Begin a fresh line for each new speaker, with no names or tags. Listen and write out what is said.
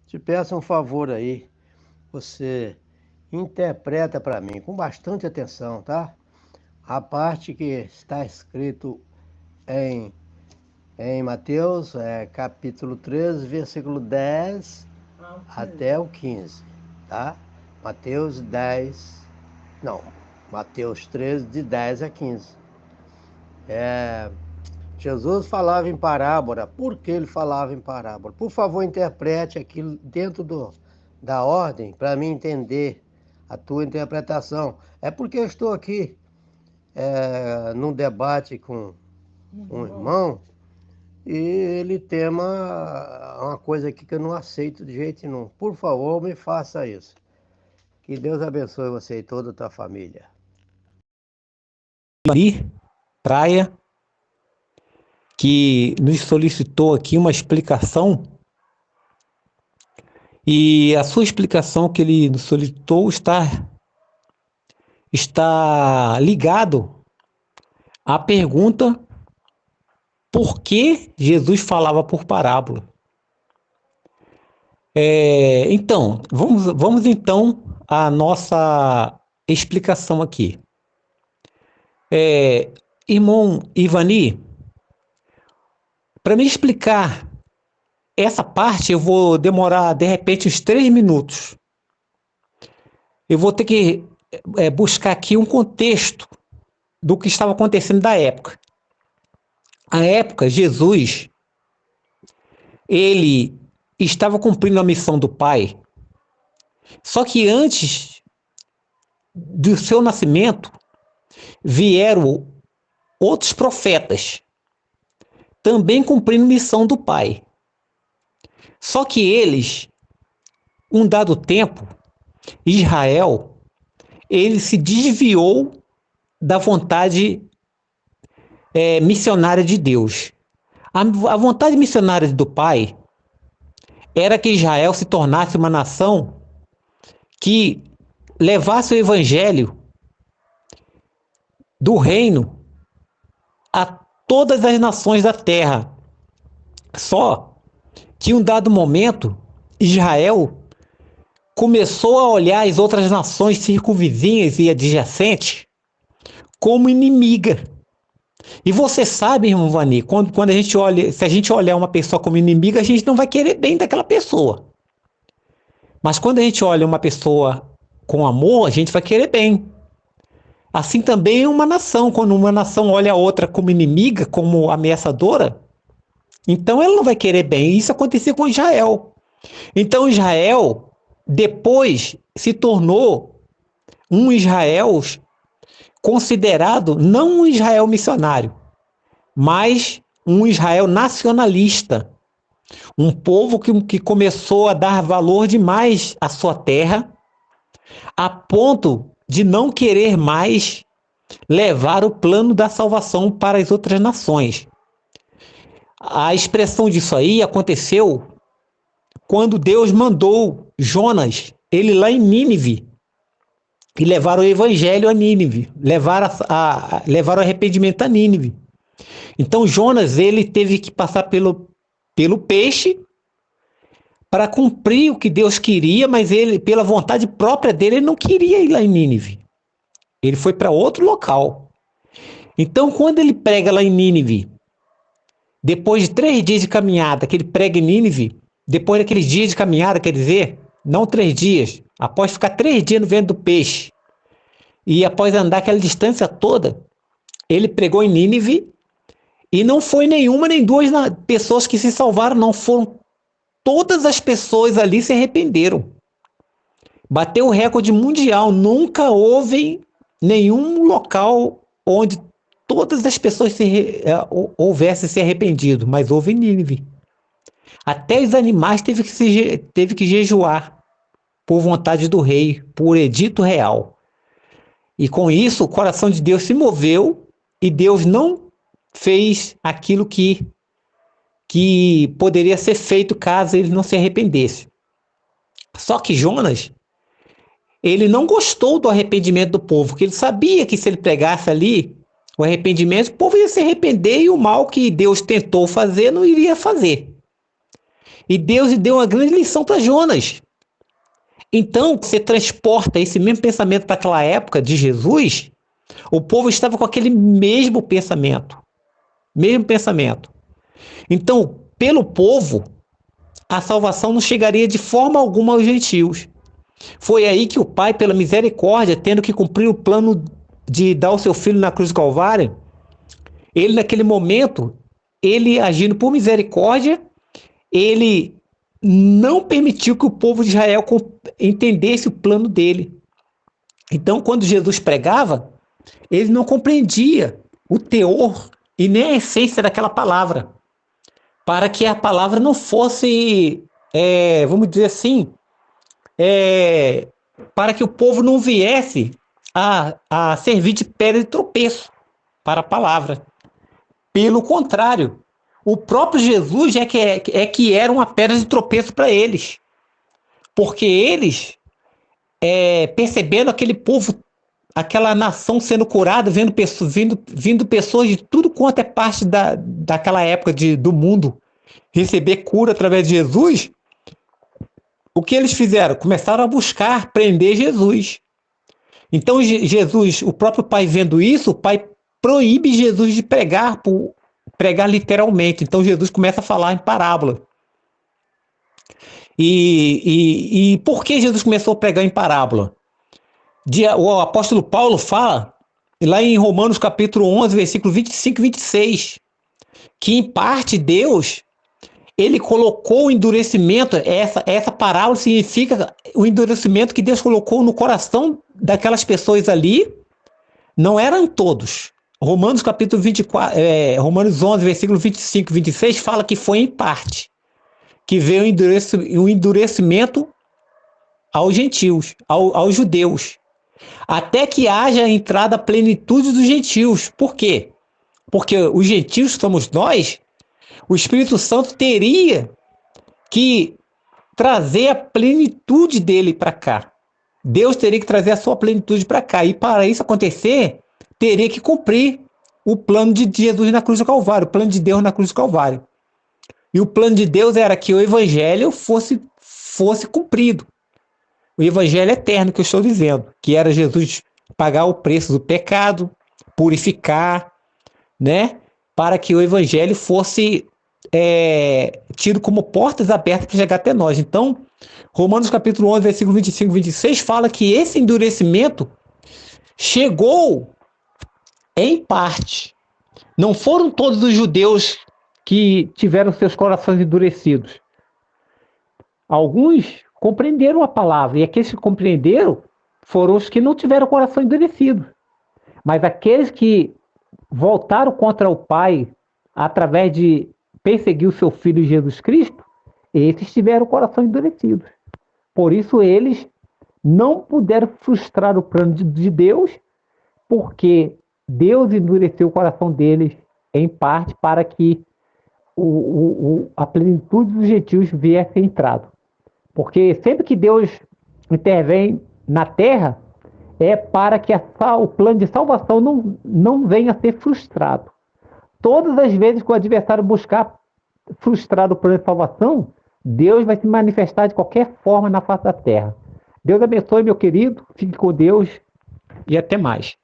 Te peço um favor aí, você interpreta para mim com bastante atenção, tá? A parte que está escrito em, em Mateus, capítulo 13, versículo 10 até o 15, tá? Mateus 10, não, Mateus 13, de 10 a 15. Jesus falava em parábola. Por que ele falava em parábola? Por favor, interprete aquilo dentro da ordem para mim entender a tua interpretação. É porque eu estou aqui num debate com um irmão e ele tem uma coisa aqui que eu não aceito de jeito nenhum. Por favor, me faça isso. Que Deus abençoe você e toda a tua família.
Ali, praia, que nos solicitou aqui uma explicação, e a sua explicação que ele nos solicitou está ligado à pergunta por que Jesus falava por parábola. Então, vamos então à nossa explicação aqui. Irmão Ivani, para me explicar essa parte, eu vou demorar, de repente, uns 3 minutos. Eu vou ter que buscar aqui um contexto do que estava acontecendo da época. A época, Jesus, ele estava cumprindo a missão do Pai, só que antes do seu nascimento, vieram outros profetas, também cumprindo a missão do Pai. Só que eles, um dado tempo, Israel, ele se desviou da vontade missionária de Deus. A vontade missionária do Pai era que Israel se tornasse uma nação que levasse o evangelho do reino a todas as nações da terra. Só que em um dado momento, Israel começou a olhar as outras nações circunvizinhas e adjacentes como inimiga. E você sabe, irmão Vani, quando a gente olha, se a gente olhar uma pessoa como inimiga, a gente não vai querer bem daquela pessoa. Mas quando a gente olha uma pessoa com amor, a gente vai querer bem. Assim também é uma nação. Quando uma nação olha a outra como inimiga, como ameaçadora, então ela não vai querer bem. Isso acontecia com Israel. Então Israel, depois, se tornou um Israel considerado não um Israel missionário, mas um Israel nacionalista. Um povo que começou a dar valor demais à sua terra, a ponto de não querer mais levar o plano da salvação para as outras nações. A expressão disso aí aconteceu quando Deus mandou Jonas, ele lá em Nínive, e levaram o evangelho a Nínive, levaram o arrependimento a Nínive. Então Jonas, ele teve que passar pelo peixe para cumprir o que Deus queria, mas ele, pela vontade própria dele, ele não queria ir lá em Nínive. Ele foi para outro local. Então, quando ele prega lá em Nínive, depois de 3 dias de caminhada, que ele prega em Nínive, depois daqueles dias de caminhada, quer dizer, não 3 dias, após ficar 3 dias no vento do peixe, e após andar aquela distância toda, ele pregou em Nínive, e não foi nenhuma nem duas pessoas que se salvaram, não, foram todas as pessoas ali se arrependeram. Bateu o recorde mundial, nunca houve nenhum local onde todas as pessoas houvessem se arrependido, mas houve em Nínive. Até os animais teve que jejuar por vontade do rei, por edito real. E com isso o coração de Deus se moveu e Deus não fez aquilo que poderia ser feito caso ele não se arrependesse. Só que Jonas, ele não gostou do arrependimento do povo, porque ele sabia que se ele pregasse ali o arrependimento, o povo ia se arrepender e o mal que Deus tentou fazer não iria fazer. E Deus deu uma grande lição para Jonas. Então, você transporta esse mesmo pensamento para aquela época de Jesus, o povo estava com aquele mesmo pensamento. Mesmo pensamento. Então, pelo povo, a salvação não chegaria de forma alguma aos gentios. Foi aí que o Pai, pela misericórdia, tendo que cumprir o plano de dar o seu filho na cruz do Calvário, ele naquele momento, ele agindo por misericórdia, ele não permitiu que o povo de Israel entendesse o plano dele. Então, quando Jesus pregava, ele não compreendia o teor e nem a essência daquela palavra, para que a palavra não fosse, vamos dizer assim, para que o povo não viesse a servir de pedra de tropeço para a palavra. Pelo contrário, o próprio Jesus que era uma pedra de tropeço para eles. Porque eles, percebendo aquele povo, aquela nação sendo curada, vindo pessoas de tudo quanto é parte daquela época do mundo, receber cura através de Jesus, o que eles fizeram? Começaram a buscar prender Jesus. Então Jesus, o próprio Pai vendo isso, o Pai proíbe Jesus de pregar literalmente. Então Jesus começa a falar em parábola. E por que Jesus começou a pregar em parábola? O apóstolo Paulo fala, lá em Romanos capítulo 11, versículo 25 e 26, que em parte Deus, ele colocou o endurecimento, essa parábola significa o endurecimento que Deus colocou no coração daquelas pessoas ali, não eram todos. Romanos capítulo 24, Romanos 11, versículo 25 e 26 fala que foi em parte, que veio o endurecimento aos gentios, aos judeus, até que haja a entrada à plenitude dos gentios. Por quê? Porque os gentios somos nós, o Espírito Santo teria que trazer a plenitude dele para cá. Deus teria que trazer a sua plenitude para cá. E para isso acontecer, teria que cumprir o plano de Jesus na cruz do Calvário, o plano de Deus na cruz do Calvário. E o plano de Deus era que o evangelho fosse cumprido. O evangelho eterno que eu estou dizendo, que era Jesus pagar o preço do pecado, purificar, né? Para que o evangelho fosse tido como portas abertas para chegar até nós. Então, Romanos capítulo 11, versículo 25 e 26 fala que esse endurecimento chegou em parte. Não foram todos os judeus que tiveram seus corações endurecidos. Alguns compreenderam a palavra, e aqueles que compreenderam foram os que não tiveram o coração endurecido. Mas aqueles que voltaram contra o Pai através de perseguir o seu Filho Jesus Cristo, esses tiveram o coração endurecido. Por isso eles não puderam frustrar o plano de Deus, porque Deus endureceu o coração deles em parte para que a plenitude dos gentios viesse entrado. Porque sempre que Deus intervém na terra, é para que o plano de salvação não venha a ser frustrado. Todas as vezes que o adversário buscar frustrar o plano de salvação, Deus vai se manifestar de qualquer forma na face da terra. Deus abençoe, meu querido. Fique com Deus e até mais.